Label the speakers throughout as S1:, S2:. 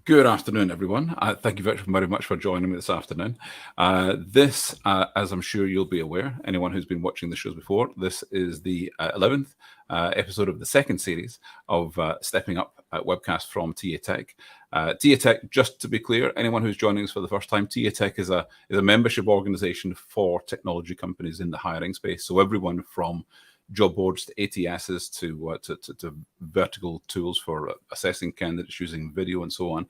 S1: Good afternoon, everyone. Thank you very much for joining me this afternoon. This, as I'm sure you'll be aware, anyone who's been watching the shows before, this is the 11th episode of the second series of Stepping Up webcast from TAtech. TAtech, just to be clear, anyone who's joining us for the first time, TAtech is a membership organization for technology companies in the hiring space. So everyone from job boards to ATSs to vertical tools for assessing candidates using video and so on.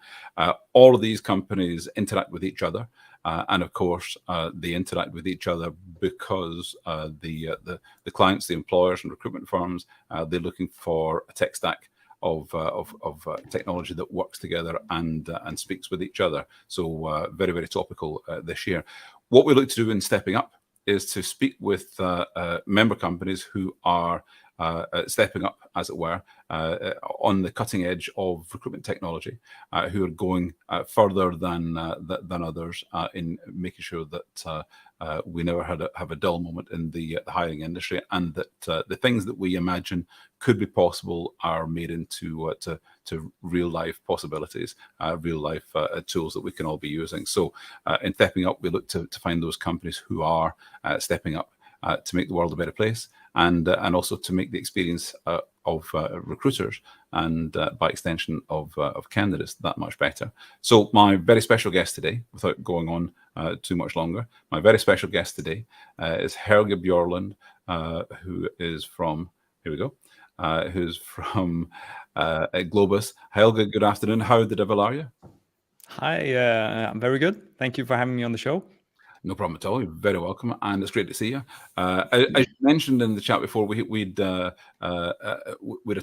S1: All of these companies interact with each other. And of course, they interact with each other because the clients, the employers and recruitment firms, they're looking for a tech stack of technology that works together and speaks with each other. So very, very topical this year. What we look to do in Stepping Up is to speak with member companies who are stepping up, as it were, on the cutting edge of recruitment technology, who are going further than others in making sure that we never have a dull moment in the hiring industry, and that the things that we imagine could be possible are made into to real life possibilities, real life tools that we can all be using. So in Stepping Up, we look to find those companies who are stepping up to make the world a better place, and also to make the experience of recruiters and by extension of candidates that much better. So my very special guest today, without going on too much longer, my very special guest today is Helge Bjorland, who is from, here we go, who's from Globus. Helge, good afternoon. How the devil are you?
S2: Hi, I'm very good. Thank you for having me on the show.
S1: No problem at all. You're very welcome, and it's great to see you. As you mentioned in the chat before, we'd a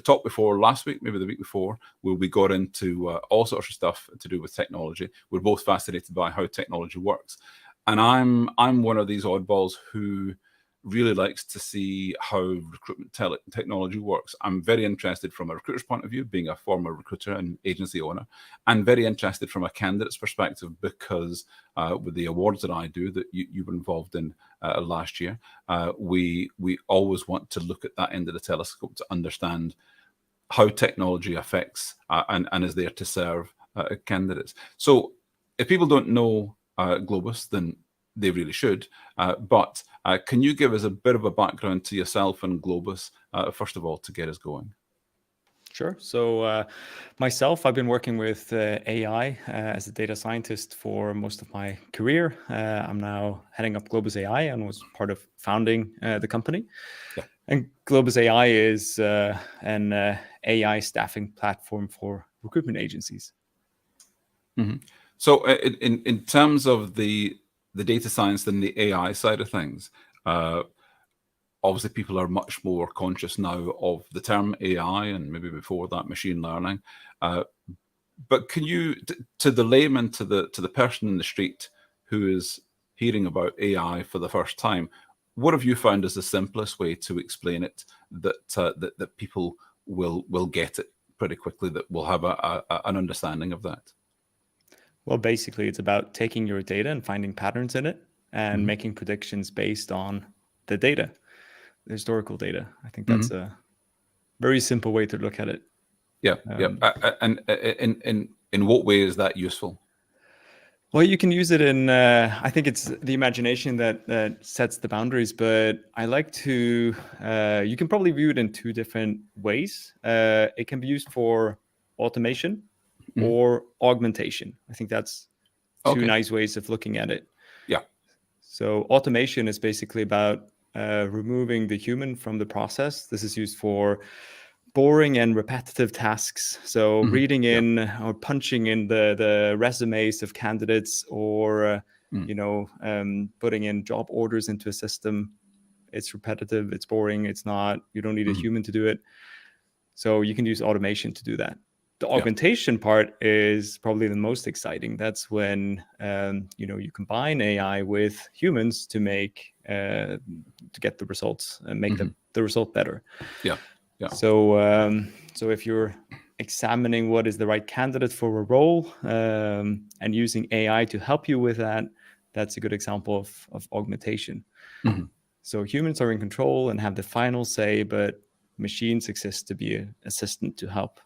S1: talk before last week, maybe the week before, where we got into all sorts of stuff to do with technology. We're both fascinated by how technology works, and I'm one of these oddballs who really likes to see how recruitment technology works. I'm very interested from a recruiter's point of view, being a former recruiter and agency owner, and very interested from a candidate's perspective because with the awards that I do that you were involved in last year, we always want to look at that end of the telescope to understand how technology affects and is there to serve candidates. So if people don't know Globus, then they really should. But can you give us a bit of a background to yourself and Globus, first of all, to get us going?
S2: Sure. So myself, I've been working with AI as a data scientist for most of my career. I'm now heading up Globus.ai and was part of founding the company.
S1: Yeah.
S2: And Globus.ai is an AI staffing platform for recruitment agencies.
S1: Mm-hmm. So in terms of the data science and the AI side of things, obviously people are much more conscious now of the term AI and maybe before that machine learning. But can you, to the layman, to the person in the street who is hearing about AI for the first time, what have you found as the simplest way to explain it that people will get it pretty quickly, that will have an understanding of that?
S2: Well, basically, it's about taking your data and finding patterns in it and making predictions based on the data, the historical data. I think that's a very simple way to look at it.
S1: Yeah, and in what way is that useful?
S2: Well, you can use it in, I think it's the imagination that sets the boundaries, but I like to, you can probably view it in two different ways. It can be used for automation or augmentation. I think that's two nice ways of looking at it.
S1: Yeah.
S2: So automation is basically about removing the human from the process. This is used for boring and repetitive tasks. So reading in or punching in the resumes of candidates or, putting in job orders into a system. It's repetitive, it's boring, it's not, you don't need a human to do it. So you can use automation to do that. The augmentation part is probably the most exciting. That's when you combine AI with humans to make to get the results and make the result better.
S1: Yeah.
S2: So if you're examining what is the right candidate for a role and using AI to help you with that, that's a good example of augmentation. So humans are in control and have the final say, but machines exist to be an assistant to help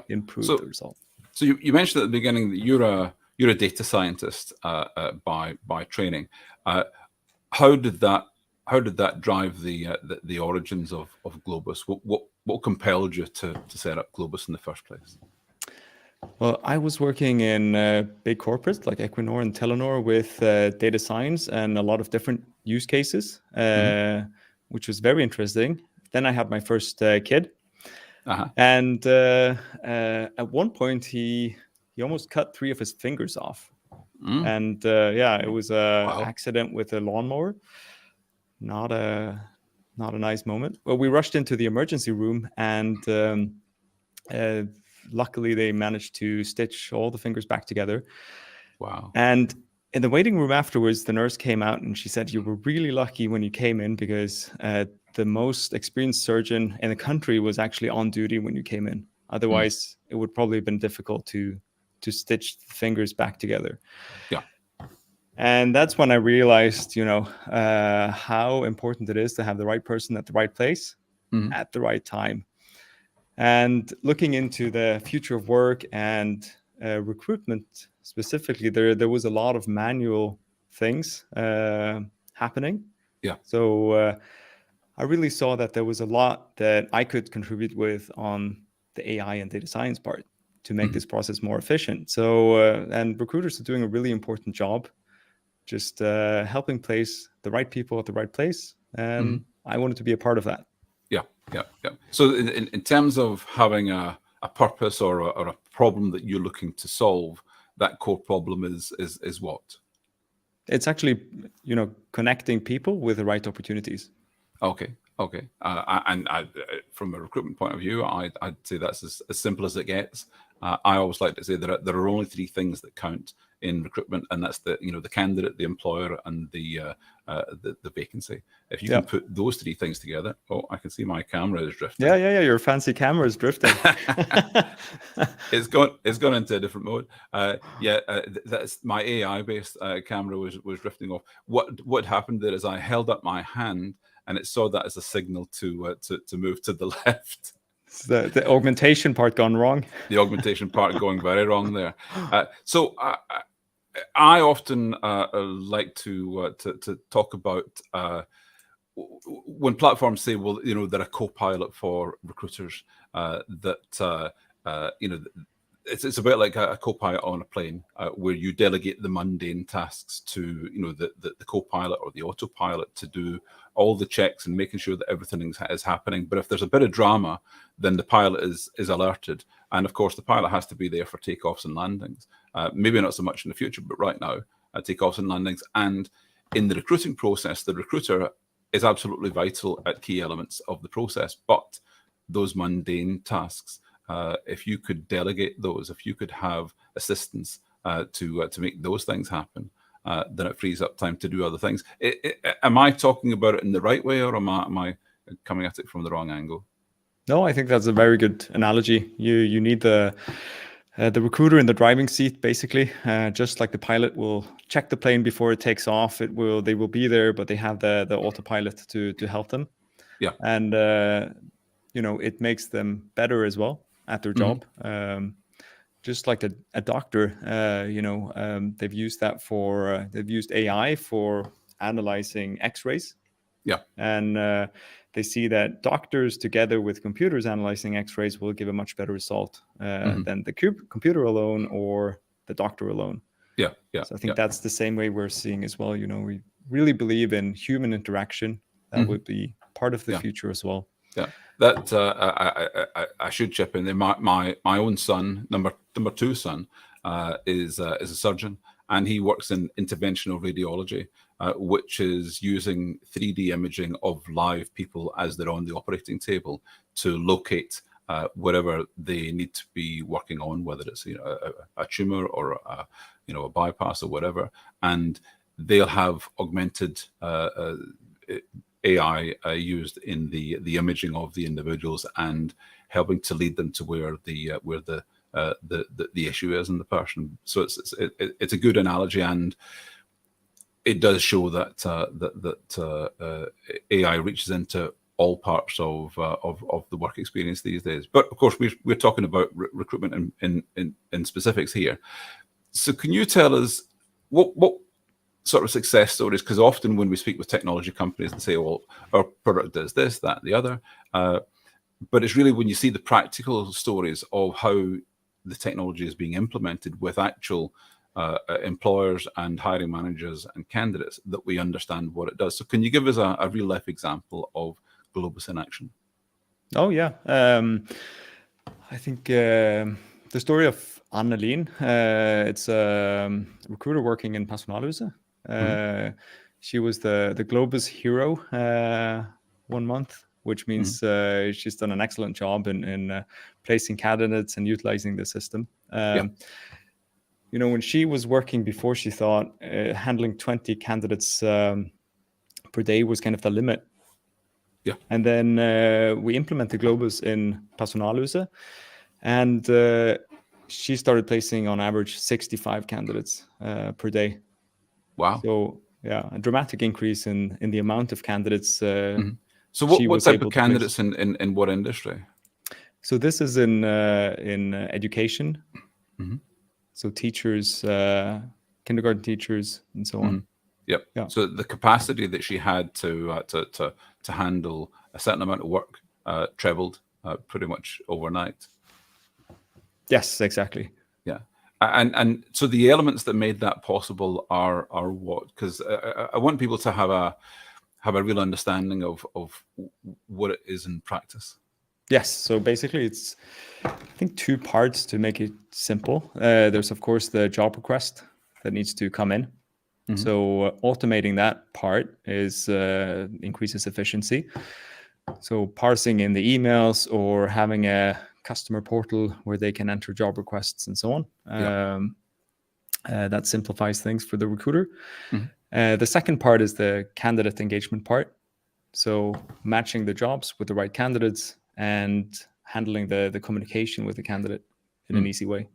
S2: improve the result.
S1: So you mentioned at the beginning that you're a data scientist by training. How did that drive the origins of Globus? What compelled you to set up Globus in the first place?
S2: Well, I was working in big corporates like Equinor and Telenor with data science and a lot of different use cases, which was very interesting. Then I had my first kid, and at one point he almost cut 3 of his fingers off, and it was a accident with a lawnmower. Not a nice moment. Well, we rushed into the emergency room, and luckily they managed to stitch all the fingers back together.
S1: Wow.
S2: And in the waiting room afterwards, the nurse came out and she said, "You were really lucky when you came in, because the most experienced surgeon in the country was actually on duty when you came in. Otherwise, it would probably have been difficult to stitch the fingers back together."
S1: Yeah.
S2: And that's when I realized, how important it is to have the right person at the right place at the right time. And looking into the future of work and recruitment specifically, there was a lot of manual things happening.
S1: Yeah.
S2: So I really saw that there was a lot that I could contribute with on the AI and data science part to make this process more efficient. So and recruiters are doing a really important job, just helping place the right people at the right place. And I wanted to be a part of that.
S1: Yeah. So in terms of having a purpose or a problem that you're looking to solve, that core problem is what?
S2: It's actually, connecting people with the right opportunities.
S1: Okay. And from a recruitment point of view, I'd say that's as simple as it gets. I always like to say that there are only 3 things that count in recruitment, and that's the candidate, the employer, and the vacancy. If you can put those 3 things together, I can see my camera is drifting.
S2: Yeah. Your fancy camera is drifting.
S1: It's gone into a different mode. That's my AI-based camera was drifting off. What happened there is I held up my hand, and it saw that as a signal to move to the left.
S2: The augmentation part gone wrong.
S1: The augmentation part going very wrong there. So I often like to talk about when platforms say, well, they're a co-pilot for recruiters. It's a bit like a co-pilot on a plane, where you delegate the mundane tasks to the co-pilot or the autopilot to do all the checks and making sure that everything is happening. But if there's a bit of drama, then the pilot is alerted, and of course the pilot has to be there for takeoffs and landings. Maybe not so much in the future, but right now, takeoffs and landings. And in the recruiting process, the recruiter is absolutely vital at key elements of the process. But those mundane tasks, if you could delegate those, if you could have assistants to make those things happen, then it frees up time to do other things. Am I talking about it in the right way, or am I coming at it from the wrong angle?
S2: No, I think that's a very good analogy. You need the recruiter in the driving seat, basically. Just like the pilot will check the plane before it takes off, they will be there, but they have the autopilot to help them. Yeah, and it makes them better as well at their job. Just like a doctor, they've used AI for analyzing X-rays. Yeah, and they see that doctors together with computers analyzing X-rays will give a much better result than the computer alone or the doctor alone. Yeah. So I think that's the same way we're seeing as well. We really believe in human interaction. That would be part of the future as well.
S1: Yeah, that I should chip in there. My own son, number 2 son, is a surgeon, and he works in interventional radiology, which is using 3D imaging of live people as they're on the operating table to locate whatever they need to be working on, whether it's a tumor or a bypass or whatever, and they'll have augmented AI used in the imaging of the individuals and helping to lead them to where the issue is in the person. So it's a good analogy, and it does show that AI reaches into all parts of the work experience these days. But of course, we're talking about recruitment in specifics here. So can you tell us what sort of success stories? Because often when we speak with technology companies and say, well, our product does this, that, the other, but it's really when you see the practical stories of how the technology is being implemented with actual employers and hiring managers and candidates that we understand what it does. So can you give us a real life example of Globus in action?
S2: Oh, yeah. I think the story of Annelien, it's a recruiter working in Personalhuset. She was the Globus hero 1 month, which means she's done an excellent job in placing candidates and utilizing the system. You know, when she was working before, she thought handling 20 candidates per day was kind of the limit.
S1: Yeah.
S2: And then we implemented Globus in Personalhuset, and she started placing on average 65 candidates per day.
S1: Wow.
S2: So yeah, a dramatic increase in the amount of candidates.
S1: So what type of candidates in what industry?
S2: So this is in education. So teachers, kindergarten teachers, and so on.
S1: Yep. Yeah. So the capacity that she had to handle a certain amount of work trebled pretty much overnight.
S2: Yes, exactly.
S1: Yeah. And so the elements that made that possible are what? Because I want people to have a real understanding of what it is in practice.
S2: Yes. So basically, it's I think 2 parts to make it simple. There's of course the job request that needs to come in. So automating that part is increases efficiency. So parsing in the emails or having a customer portal where they can enter job requests and so on. That simplifies things for the recruiter. The second part is the candidate engagement part. So matching the jobs with the right candidates and handling the communication with the candidate in an easy way.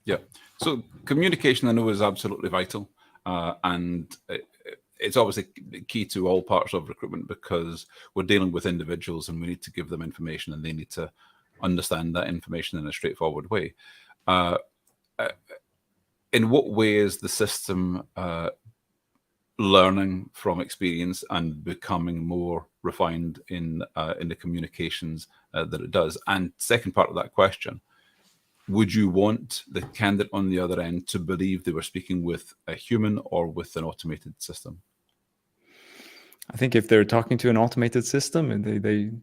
S1: Yeah. So communication, I know, is absolutely vital. And it's obviously key to all parts of recruitment because we're dealing with individuals and we need to give them information and they need to understand that information in a straightforward way. In what way is the system learning from experience and becoming more refined in the communications that it does? And second part of that question, would you want the candidate on the other end to believe they were speaking with a human or with an automated system?
S2: I think if they're talking to an automated system, and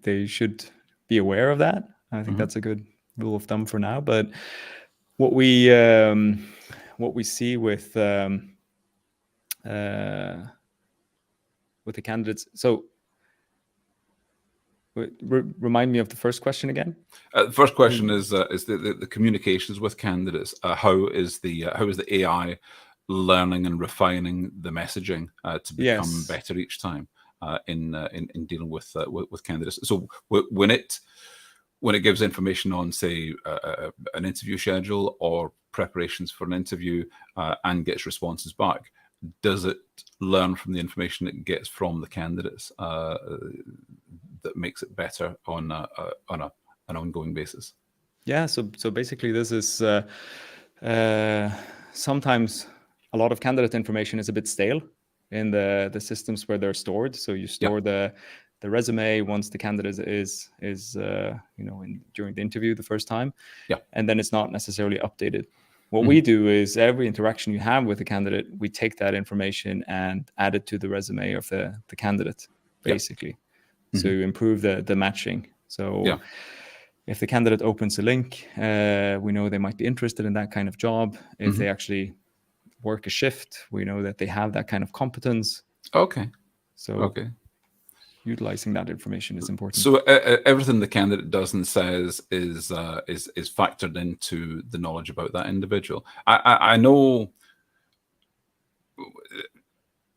S2: they should be aware of that. I think that's a good rule of thumb for now. But what we see with the candidates. So remind me of the first question again.
S1: The first question is the communications with candidates. How is the AI learning and refining the messaging to become better each time in dealing with candidates? So when it gives information on, say, an interview schedule or preparations for an interview and gets responses back, does it learn from the information it gets from the candidates that makes it better on an ongoing basis?
S2: Yeah. So basically, this is sometimes a lot of candidate information is a bit stale in the systems where they're stored. So you store the resume once the candidate is during the interview the first time, and then it's not necessarily updated. What we do is every interaction you have with the candidate, we take that information and add it to the resume of the candidate, basically. So you improve the matching. So if the candidate opens a link, we know they might be interested in that kind of job. If they actually work a shift, we know that they have that kind of competence.
S1: Okay.
S2: So utilizing that information is important.
S1: So everything the candidate does and says is factored into the knowledge about that individual. I know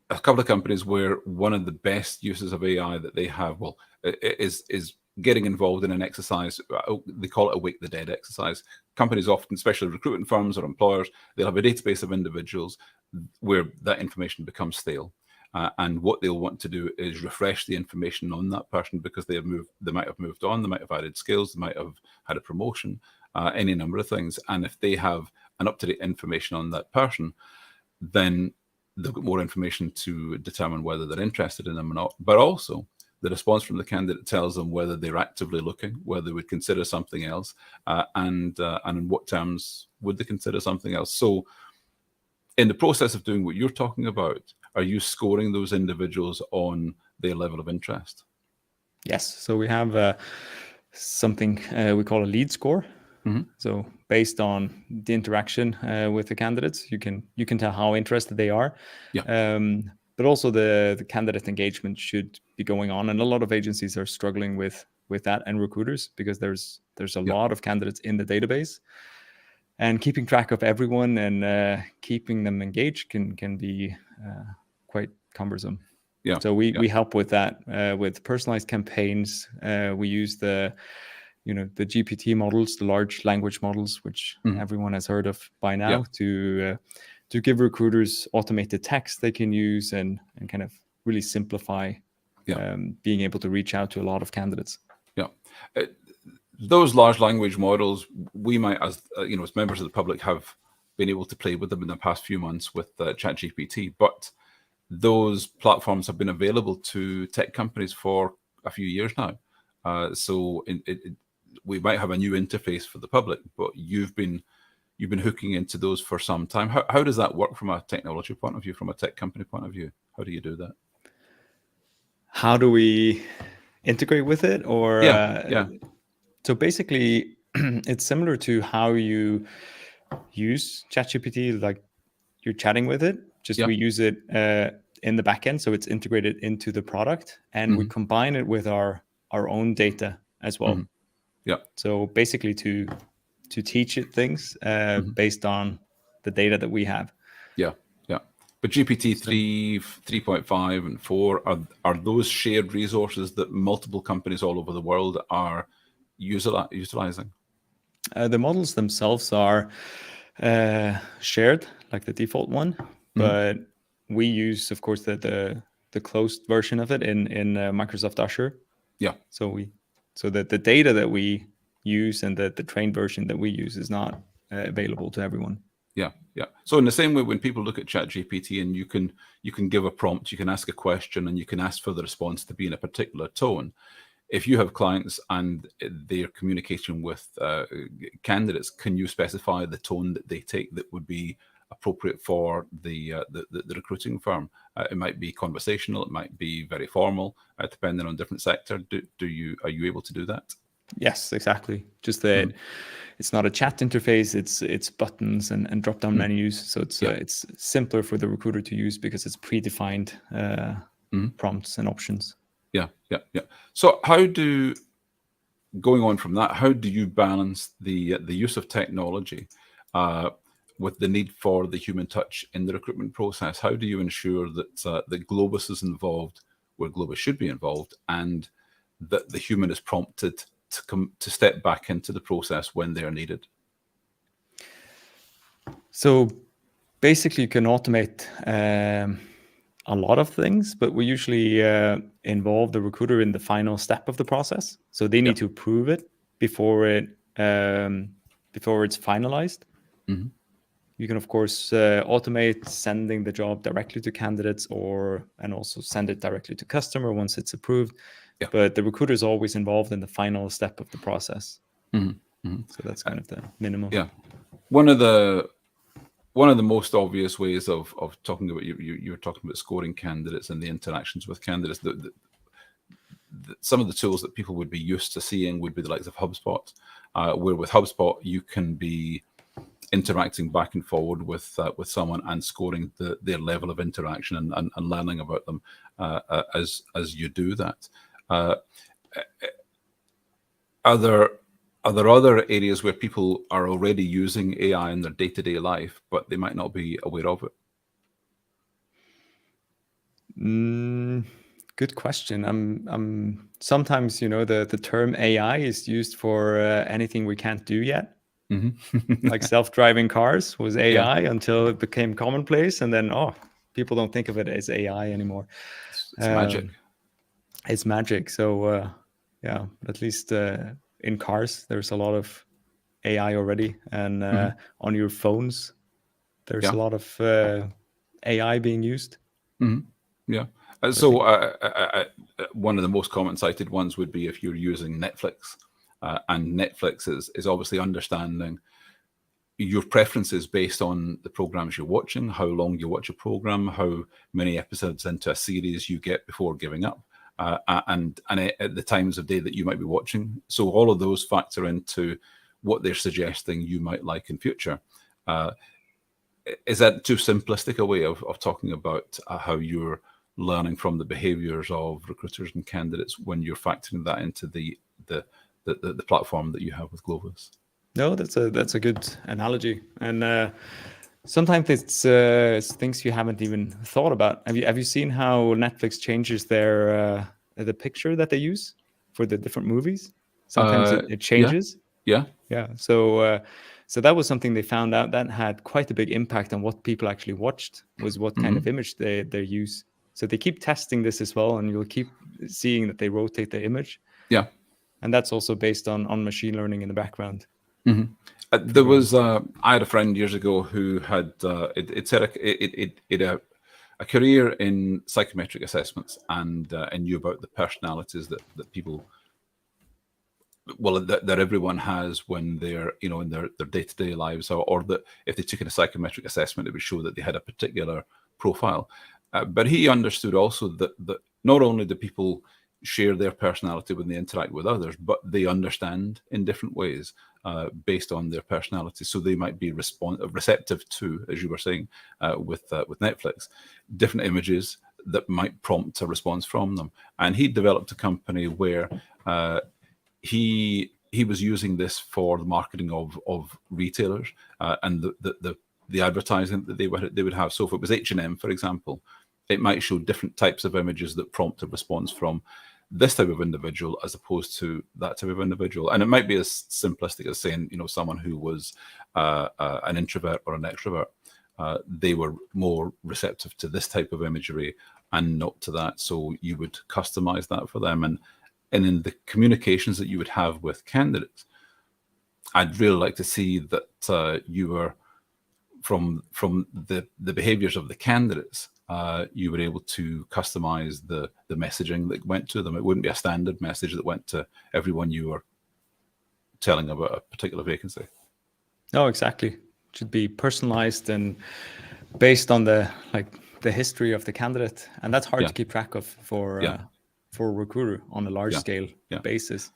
S1: a couple of companies where one of the best uses of AI that they have, is getting involved in an exercise. They call it a wake the dead exercise. Companies often, especially recruitment firms or employers, they'll have a database of individuals where that information becomes stale. and what they'll want to do is refresh the information on that person because they might have moved on, they might have added skills, they might have had a promotion, any number of things. And if they have an up-to-date information on that person, then they've got more information to determine whether they're interested in them or not. But also, the response from the candidate tells them whether they're actively looking, whether they would consider something else, and in what terms would they consider something else. So in the process of doing what you're talking about, are you scoring those individuals on their level of interest?
S2: Yes. So we have something we call a lead score. So based on the interaction with the candidates, you can tell how interested they are. But also the candidate engagement should be going on, and a lot of agencies are struggling with that, and recruiters, because there's a lot of candidates in the database, and keeping track of everyone and keeping them engaged can be quite cumbersome. So we help with that with personalized campaigns. We use the GPT models, the large language models, which everyone has heard of by now, to give recruiters automated text they can use and kind of really simplify being able to reach out to a lot of candidates.
S1: Those large language models, we might, as members of the public, have been able to play with them in the past few months with ChatGPT, but those platforms have been available to tech companies for a few years now. So we might have a new interface for the public, but you've been hooking into those for some time. How does that work from a technology point of view, from a tech company point of view? How do you do that?
S2: How do we integrate with it? Or so basically, it's similar to how you use ChatGPT, like you're chatting with it. Just we use it in the backend, so it's integrated into the product, and we combine it with our own data as well. So basically, to teach it things based on the data that we have.
S1: But GPT 3, 3.5, and 4 are those shared resources that multiple companies all over the world are utilizing?
S2: The models themselves are shared, like the default one, but we use, of course, the closed version of it in Microsoft Azure. So that the data that we use and the trained version that we use is not available to everyone.
S1: So in the same way, when people look at ChatGPT, and you can give a prompt, you can ask a question, and you can ask for the response to be in a particular tone. If you have clients and their communication with candidates, can you specify the tone that they take that would be appropriate for the recruiting firm? It might be conversational, it might be very formal, depending on different sector. Are you able to do that?
S2: Yes, exactly. Just that it's not a chat interface; it's buttons and drop-down menus. So it's simpler for the recruiter to use because it's predefined prompts and options.
S1: So going on from that, how do you balance the use of technology with the need for the human touch in the recruitment process? How do you ensure that Globus is involved where Globus should be involved, and that the human is prompted to step back into the process when they are needed?
S2: So basically, you can automate a lot of things, but we usually involve the recruiter in the final step of the process. So they need to approve it before it's finalized. You can, of course, automate sending the job directly to candidates, and also send it directly to customer once it's approved. But the recruiter is always involved in the final step of the process. So that's kind of the minimum.
S1: One of the most obvious ways of talking about you were talking about scoring candidates and the interactions with candidates. Some of the tools that people would be used to seeing would be the likes of HubSpot, where with HubSpot you can be interacting back and forward with someone and scoring their level of interaction and learning about them as you do that. Are there other areas where people are already using AI in their day-to-day life, but they might not be aware of it?
S2: Good question. I'm sometimes, the term AI is used for anything we can't do yet. Like self-driving cars was AI until it became commonplace, and then people don't think of it as AI anymore.
S1: It's magic.
S2: It's magic. So yeah, at least in cars, there's a lot of AI already, and on your phones, there's a lot of AI being used.
S1: Yeah. One of the most common cited ones would be if you're using Netflix, and Netflix is obviously understanding your preferences based on the programs you're watching, how long you watch a program, how many episodes into a series you get before giving up, and at the times of day that you might be watching. So all of those factor into what they're suggesting you might like in future. Is that too simplistic a way of talking about how you're learning from the behaviors of recruiters and candidates when you're factoring that into the platform that you have with Globus?
S2: No, that's a good analogy, and sometimes it's things you haven't even thought about. Have you seen how Netflix changes their the picture that they use for the different movies? Sometimes it changes.
S1: Yeah.
S2: So that was something they found out that had quite a big impact on what people actually watched, was what kind of image they use. So they keep testing this as well, and you'll keep seeing that they rotate the image.
S1: Yeah.
S2: And that's also based on machine learning in the background.
S1: There was I had a friend years ago who had it said a career in psychometric assessments, and knew about the personalities that people, well, that everyone has when they're in their day-to-day lives, or that if they took a psychometric assessment, it would show that they had a particular profile. But he understood also that not only do people share their personality when they interact with others, but they understand in different ways based on their personality. So they might be receptive to, as you were saying, with Netflix, different images that might prompt a response from them. And he developed a company where he was using this for the marketing of retailers and the advertising that they would have. So if it was H&M, for example, it might show different types of images that prompt a response from this type of individual as opposed to that type of individual. And it might be as simplistic as saying, someone who was an introvert or an extrovert, they were more receptive to this type of imagery and not to that. So you would customize that for them. And in the communications that you would have with candidates, I'd really like to see that you were from the behaviors of the candidates, you were able to customize the messaging that went to them. It wouldn't be a standard message that went to everyone you were telling about a particular vacancy.
S2: Oh, exactly. It should be personalized and based on the history of the candidate, and that's hard to keep track of for a recruiter on a large scale basis.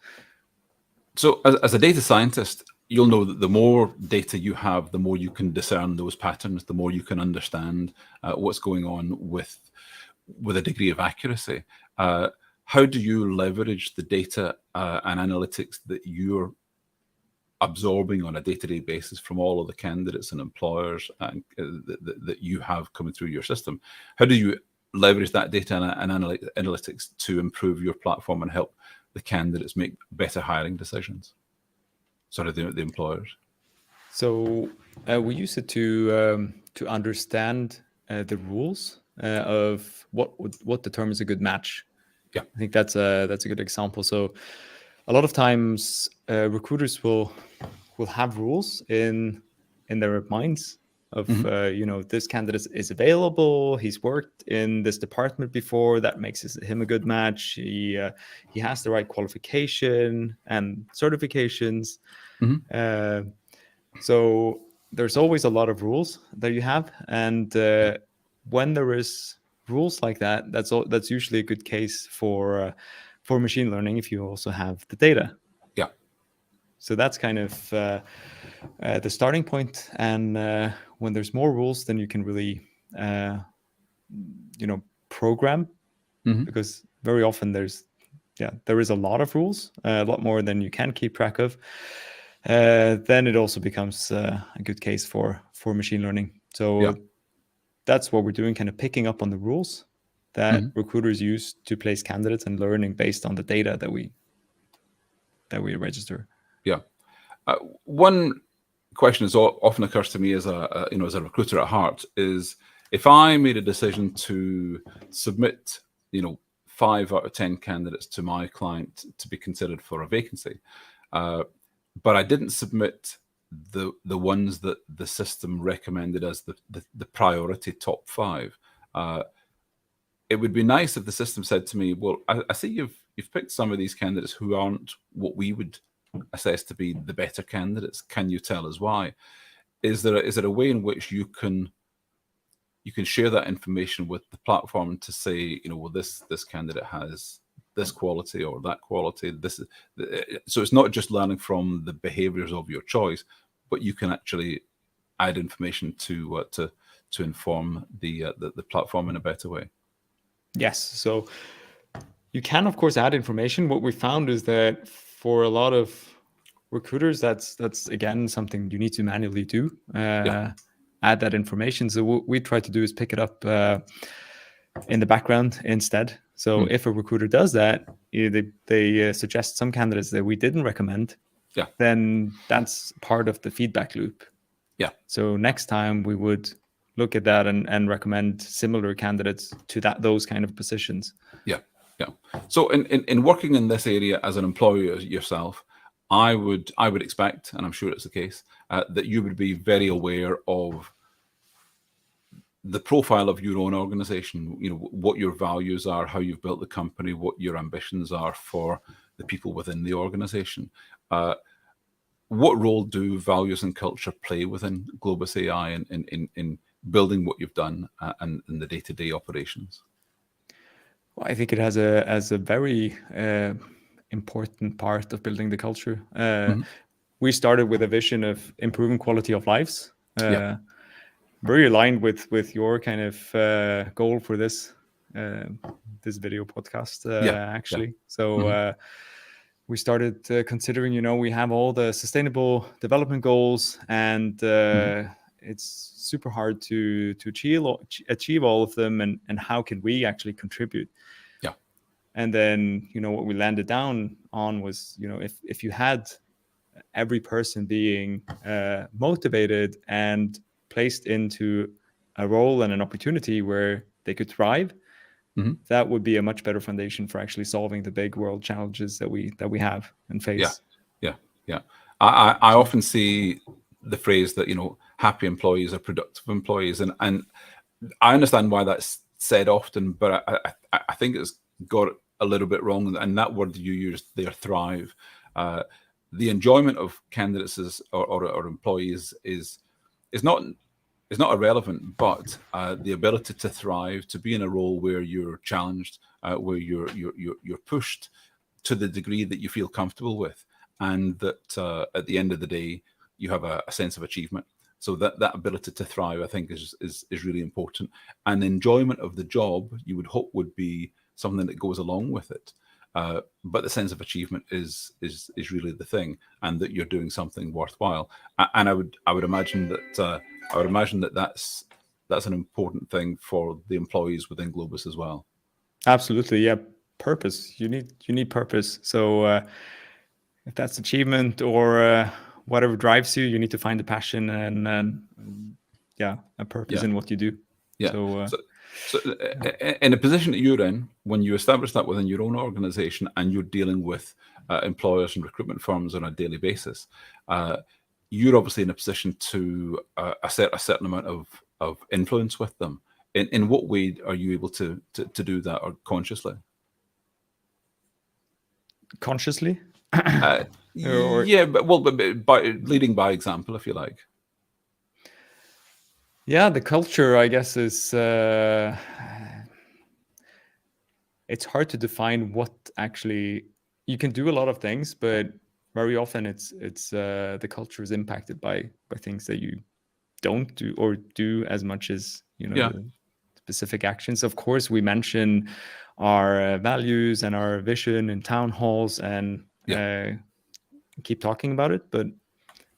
S1: So as a data scientist, you'll know that the more data you have, the more you can discern those patterns, the more you can understand what's going on with a degree of accuracy. How do you leverage the data and analytics that you're absorbing on a day-to-day basis from all of the candidates and employers that you have coming through your system? How do you leverage that data and analytics to improve your platform and help the candidates make better hiring decisions? The employers.
S2: So we use it to understand the rules of what determines a good match.
S1: Yeah,
S2: I think that's a good example. So a lot of times recruiters will have rules in their minds of this candidate is available, he's worked in this department before, that makes him a good match, he has the right qualification and certifications. So there's always a lot of rules that you have, and when there is rules like that, that's usually a good case for machine learning if you also have the data.
S1: Yeah.
S2: So that's kind of the starting point, and when there's more rules, then you can really program, because very often there is a lot of rules, a lot more than you can keep track of. Then it also becomes a good case for machine learning. So that's what we're doing, kind of picking up on the rules that recruiters use to place candidates and learning based on the data that we register.
S1: Yeah. One question that often occurs to me as a recruiter at heart is if I made a decision to submit, 5 out of 10 candidates to my client to be considered for a vacancy, but I didn't submit the ones that the system recommended as the priority top 5, it would be nice if the system said to me, well, I see you've picked some of these candidates who aren't what we would assess to be the better candidates. Can you tell us why? Is there a way in which you can share that information with the platform to say, well, this candidate has this quality or that quality. So it's not just learning from the behaviors of your choice, but you can actually add information to inform the platform in a better way.
S2: Yes. So you can, of course, add information. What we found is that for a lot of recruiters, that's again something you need to manually do. Add that information. So what we try to do is pick it up in the background instead. So if a recruiter does that, they suggest some candidates that we didn't recommend.
S1: Yeah.
S2: Then that's part of the feedback loop.
S1: Yeah.
S2: So next time we would look at that and recommend similar candidates to those kind of positions.
S1: Yeah. Yeah. So in working in this area as an employer yourself, I would expect, and I'm sure it's the case, that you would be very aware of the profile of your own organization, what your values are, how you've built the company, what your ambitions are for the people within the organization. What role do values and culture play within Globus.ai in building what you've done and in the day-to-day operations?
S2: Well, I think it has a very important part of building the culture. We started with a vision of improving quality of lives. Very aligned with your kind of goal for this video podcast, actually. So we started considering, we have all the sustainable development goals, and it's super hard to achieve all of them, and how can we actually contribute?
S1: Yeah.
S2: And then, what we landed down on was, if you had every person being motivated and placed into a role and an opportunity where they could thrive, that would be a much better foundation for actually solving the big world challenges that we have and face.
S1: Yeah. I often see the phrase that happy employees are productive employees, and I understand why that's said often, but I think it's got it a little bit wrong. And that word you used there, thrive, the enjoyment of candidates or employees is not irrelevant, but the ability to thrive, to be in a role where you're challenged, where you're pushed to the degree that you feel comfortable with, and that at the end of the day you have a sense of achievement. So that ability to thrive, I think, is really important. And enjoyment of the job, you would hope, would be something that goes along with it. But the sense of achievement is really the thing, and that you're doing something worthwhile. And I would imagine that that's an important thing for the employees within Globus as well.
S2: Absolutely, yeah. Purpose. You need purpose. So if that's achievement or whatever drives you, you need to find a passion and a purpose in what you do.
S1: Yeah. So in a position that you're in, when you establish that within your own organization and you're dealing with employers and recruitment firms on a daily basis, you're obviously in a position to assert a certain amount of influence with them. In what way are you able to do that, or consciously?
S2: Consciously?
S1: But by leading by example, if you like.
S2: Yeah, the culture, I guess, is it's hard to define what actually you can do. A lot of things, but very often it's the culture is impacted by things that you don't do or do as much as the specific actions. Of course, we mention our values and our vision in town halls and keep talking about it, but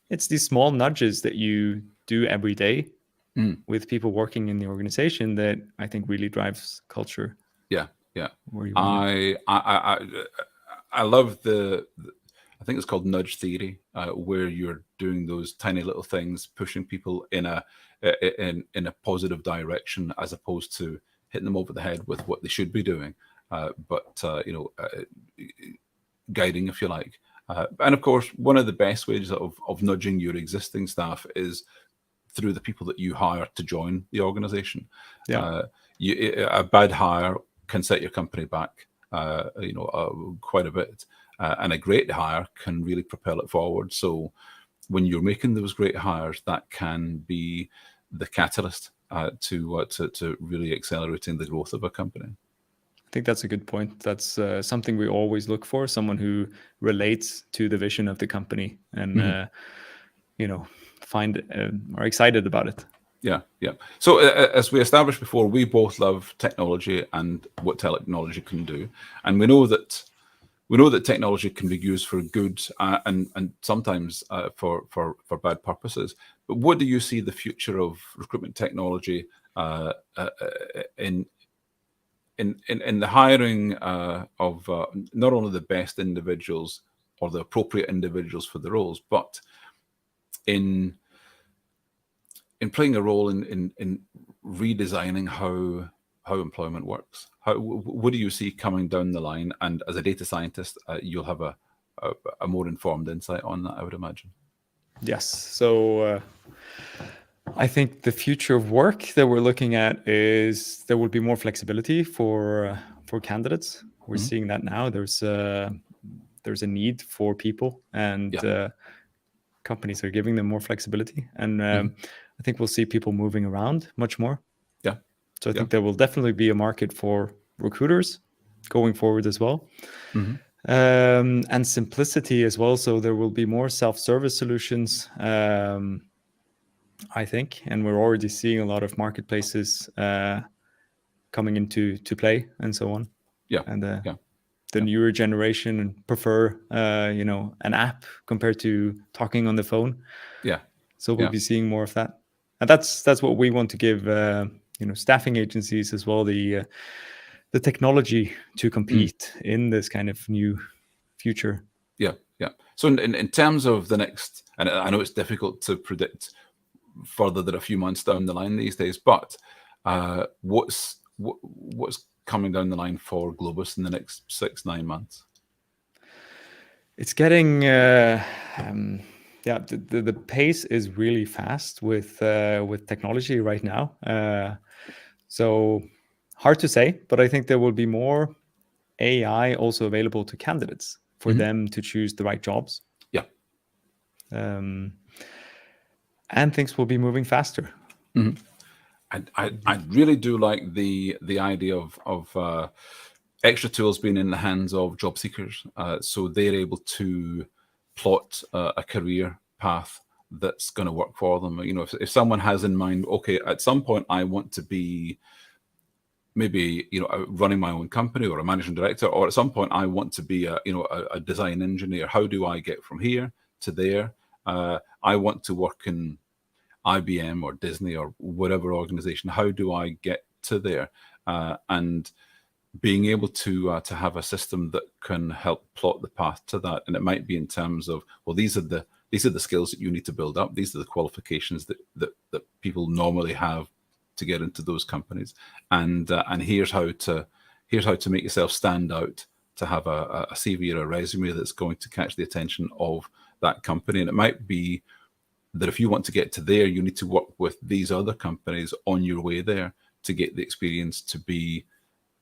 S2: it's these small nudges that you do every day with people working in the organization that I think really drives culture.
S1: Yeah. I love I think it's called nudge theory, where you're doing those tiny little things, pushing people in a in a positive direction, as opposed to hitting them over the head with what they should be doing, but guiding, if you like. And of course, one of the best ways of nudging your existing staff is through the people that you hire to join the organization.
S2: Yeah.
S1: A bad hire can set your company back, quite a bit, and a great hire can really propel it forward. So when you're making those great hires, that can be the catalyst to really accelerating the growth of a company.
S2: I think that's a good point. That's something we always look for, someone who relates to the vision of the company and, are excited about it.
S1: Yeah. So as we established before, we both love technology and what technology can do. And we know that technology can be used for good and sometimes for bad purposes. But what do you see the future of recruitment technology in the hiring of not only the best individuals or the appropriate individuals for the roles, but in playing a role in redesigning how employment works? What do you see coming down the line? And as a data scientist, you'll have a more informed insight on that, I would imagine.
S2: Yes. So I think the future of work that we're looking at is there will be more flexibility for candidates. We're seeing that now. There's a need for people, and companies are giving them more flexibility. And I think we'll see people moving around much more.
S1: Yeah.
S2: So I think there will definitely be a market for recruiters going forward as well. And simplicity as well. So there will be more self-service solutions, I think. And we're already seeing a lot of marketplaces coming into play and so on.
S1: Yeah.
S2: And the newer generation prefer, an app compared to talking on the phone.
S1: Yeah.
S2: So we'll be seeing more of that. And that's what we want to give, staffing agencies as well, the technology to compete in this kind of new future.
S1: Yeah. So in terms of the next, and I know it's difficult to predict further than a few months down the line these days, but what's coming down the line for Globus in the next 6-9 months?
S2: It's getting the pace is really fast with technology right now. So hard to say, but I think there will be more AI also available to candidates for them to choose the right jobs.
S1: Yeah.
S2: And things will be moving faster.
S1: I really do like the idea of extra tools being in the hands of job seekers, so they're able to plot a career path that's going to work for them. If someone has in mind, okay, at some point I want to be maybe running my own company or a managing director, or at some point I want to be a design engineer. How do I get from here to there? I want to work in IBM or Disney or whatever organization. How do I get to there? And being able to have a system that can help plot the path to that, and it might be in terms of, well, these are the skills that you need to build up. These are the qualifications that people normally have to get into those companies, and here's how to make yourself stand out, to have a CV or a resume that's going to catch the attention of that company. And it might be that if you want to get to there, you need to work with these other companies on your way there to get the experience to be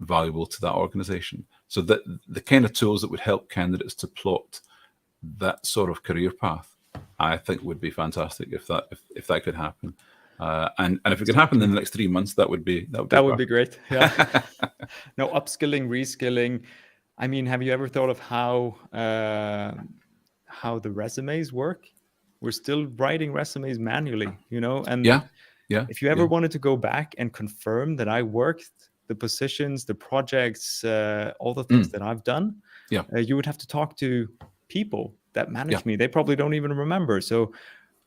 S1: valuable to that organization. So that the kind of tools that would help candidates to plot that sort of career path, I think would be fantastic if that could happen. And if it could happen in the next 3 months, that would be
S2: great. Yeah. No, upskilling, reskilling. I mean, have you ever thought of how the resumes work? We're still writing resumes manually, and if you ever wanted to go back and confirm that I worked the positions, the projects, all the things that I've done, you would have to talk to people that manage me. They probably don't even remember. So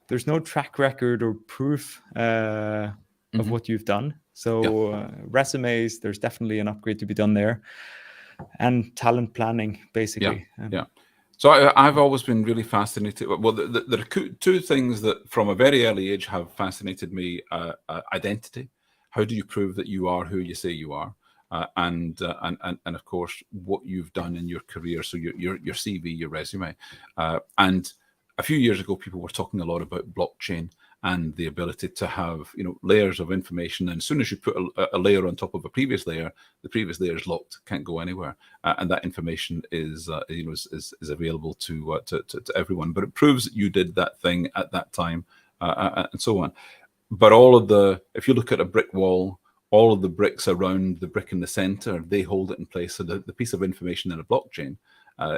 S2: there's no track record or proof of what you've done. So resumes, there's definitely an upgrade to be done there, and talent planning, basically.
S1: So I've always been really fascinated. Well, there are two things that from a very early age have fascinated me. Identity. How do you prove that you are who you say you are? And of course, what you've done in your career. So your CV, your resume. And a few years ago, people were talking a lot about blockchain and the ability to have, layers of information. And as soon as you put a layer on top of a previous layer, the previous layer is locked, can't go anywhere, and that information is available to everyone. But it proves that you did that thing at that time, and so on. But if you look at a brick wall, all of the bricks around the brick in the center, they hold it in place. So the piece of information in a blockchain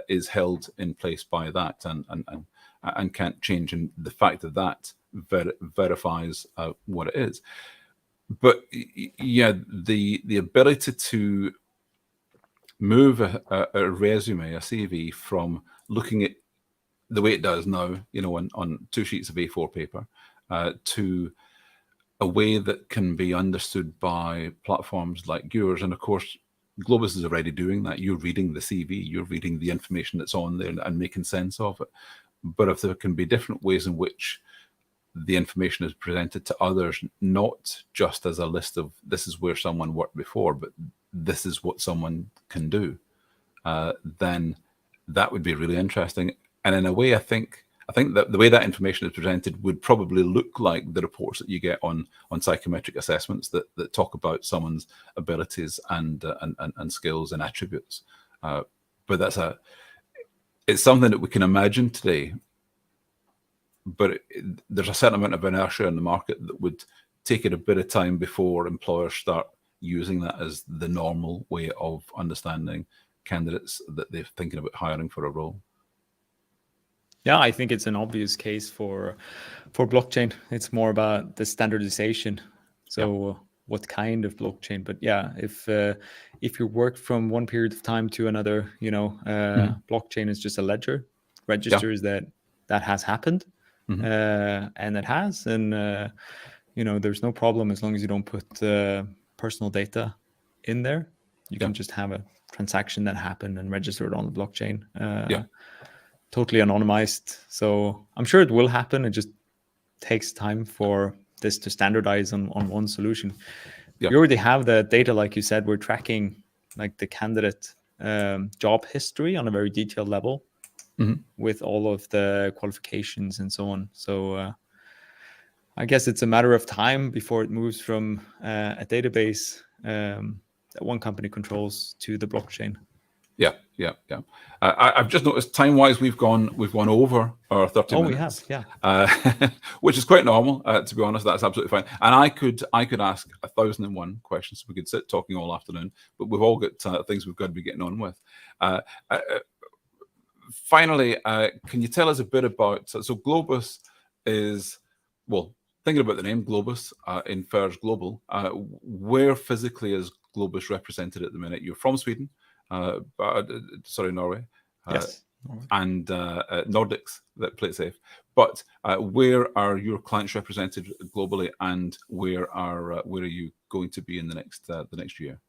S1: is held in place by that, and can't change. And the fact that verifies what it is. But yeah, the ability to move a resume, a CV, from looking at the way it does now, on 2 sheets of A4 paper, to a way that can be understood by platforms like yours. And of course, Globus is already doing that. You're reading the CV, you're reading the information that's on there and making sense of it. But if there can be different ways in which the information is presented to others, not just as a list of this is where someone worked before, but this is what someone can do, then that would be really interesting. And in a way, I think that the way that information is presented would probably look like the reports that you get on psychometric assessments that talk about someone's abilities and skills and attributes. But it's something that we can imagine today. But there's a certain amount of inertia in the market that would take it a bit of time before employers start using that as the normal way of understanding candidates that they're thinking about hiring for a role.
S2: Yeah, I think it's an obvious case for blockchain. It's more about the standardization. So what kind of blockchain? But yeah, if you work from one period of time to another, blockchain is just a ledger, registers that has happened. And it has, and there's no problem as long as you don't put personal data in there. You can just have a transaction that happened and register it on the blockchain, totally anonymized. So I'm sure it will happen. It just takes time for this to standardize on one solution. We already have the data, like you said. We're tracking like the candidate job history on a very detailed level. With all of the qualifications and so on. So I guess it's a matter of time before it moves from a database that one company controls to the blockchain.
S1: Yeah. I've just noticed time-wise we've gone over our 30 minutes.
S2: We have,
S1: which is quite normal, to be honest. That's absolutely fine. And I could ask 1,001 questions. We could sit talking all afternoon, but we've all got things we've got to be getting on with. Finally, can you tell us a bit about, so Globus is, well, thinking about the name Globus infers global. Where physically is Globus represented at the minute? You're from Sweden, Norway.
S2: Yes.
S1: And Nordics, that play it safe. But where are your clients represented globally, and where are you going to be in the next year?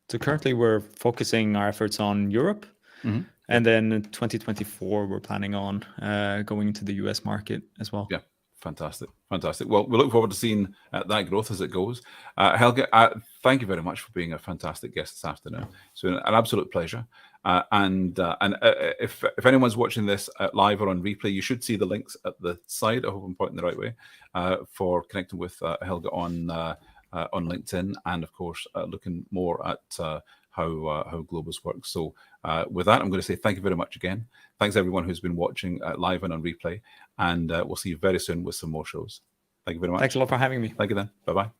S2: So currently we're focusing our efforts on Europe. And then in 2024, we're planning on going into the US market as well. Yeah,
S1: fantastic. Well, we look forward to seeing that growth as it goes. Helge, thank you very much for being a fantastic guest this afternoon. It's been an absolute pleasure. And if anyone's watching this live or on replay, you should see the links at the side. I hope I'm pointing the right way for connecting with Helge on LinkedIn, and of course looking more at how Globus works. So with that, I'm going to say thank you very much again. Thanks everyone who's been watching live and on replay, and we'll see you very soon with some more shows. Thank you very much.
S2: Thanks a lot for having me.
S1: Thank you then. Bye-bye.